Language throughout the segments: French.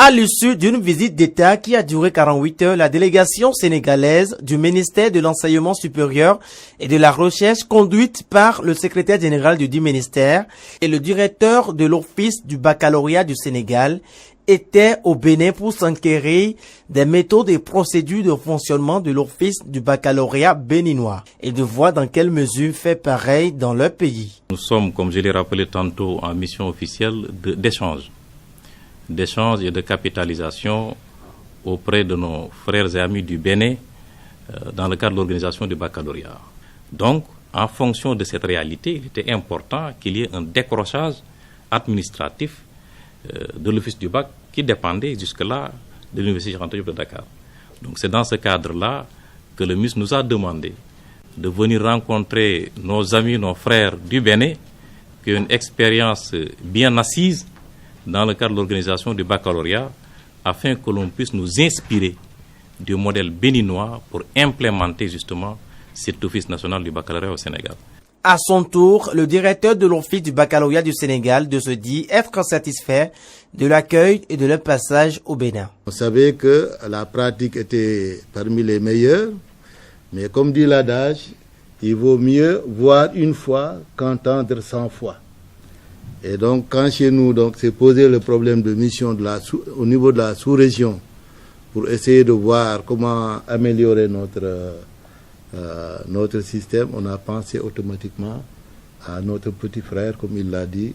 À l'issue d'une visite d'État qui a duré 48 heures, la délégation sénégalaise du ministère de l'Enseignement supérieur et de la Recherche, conduite par le secrétaire général du dit ministère et le directeur de l'Office du baccalauréat du Sénégal, était au Bénin pour s'enquérir des méthodes et procédures de fonctionnement de l'Office du baccalauréat béninois et de voir dans quelle mesure fait pareil dans leur pays. Nous sommes, comme je l'ai rappelé tantôt, en mission officielle d'échange et de capitalisation auprès de nos frères et amis du Bénin dans le cadre de l'organisation du baccalauréat. Donc, en fonction de cette réalité, il était important qu'il y ait un décrochage administratif de l'office du bac qui dépendait jusque-là de l'Université Cheikh Anta Diop de Dakar. Donc c'est dans ce cadre-là que le ministre nous a demandé de venir rencontrer nos amis, nos frères du Bénin, qui ont une expérience bien assise dans le cadre de l'organisation du baccalauréat, afin que l'on puisse nous inspirer du modèle béninois pour implémenter justement cet office national du baccalauréat au Sénégal. À son tour, le directeur de l'Office du baccalauréat du Sénégal se dit être satisfait de l'accueil et de leur passage au Bénin. On savait que la pratique était parmi les meilleures, mais comme dit l'adage, il vaut mieux voir une fois qu'entendre 100 fois. Et donc, quand chez nous, s'est posé le problème de mission au niveau de la sous-région, pour essayer de voir comment améliorer notre système, on a pensé automatiquement à notre petit frère, comme il l'a dit.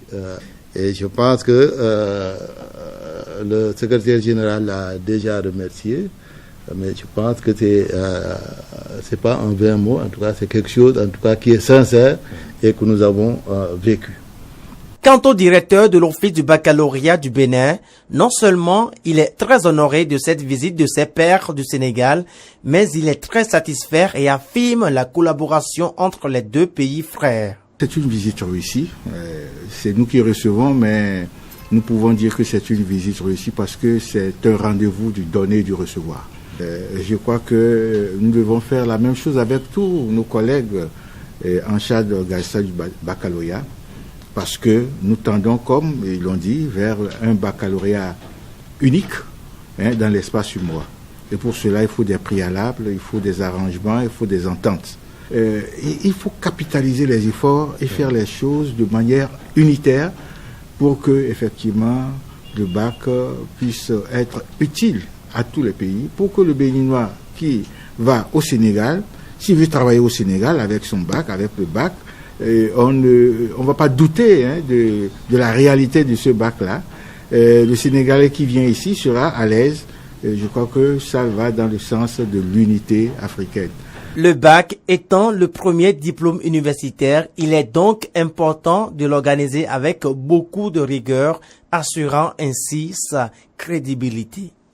Et je pense que le secrétaire général l'a déjà remercié. Mais je pense que c'est pas en 20 mots, en tout cas c'est quelque chose en tout cas qui est sincère et que nous avons vécu. Quant au directeur de l'Office du baccalauréat du Bénin, non seulement il est très honoré de cette visite de ses pairs du Sénégal, mais il est très satisfait et affirme la collaboration entre les deux pays frères. C'est une visite réussie. C'est nous qui recevons, mais nous pouvons dire que c'est une visite réussie parce que c'est un rendez-vous du donner et du recevoir. Je crois que nous devons faire la même chose avec tous nos collègues en charge de l'organisation du baccalauréat. Parce que nous tendons, comme ils l'ont dit, vers un baccalauréat unique dans l'espace UMOA. Et pour cela, il faut des préalables, il faut des arrangements, il faut des ententes. Il faut capitaliser les efforts et faire les choses de manière unitaire pour que, effectivement, le bac puisse être utile à tous les pays, pour que le Béninois qui va au Sénégal, s'il veut travailler au Sénégal avec son bac, avec le bac, on ne va pas douter de la réalité de ce bac-là. Le Sénégalais qui vient ici sera à l'aise. Je crois que ça va dans le sens de l'unité africaine. Le bac étant le premier diplôme universitaire, il est donc important de l'organiser avec beaucoup de rigueur, assurant ainsi sa crédibilité.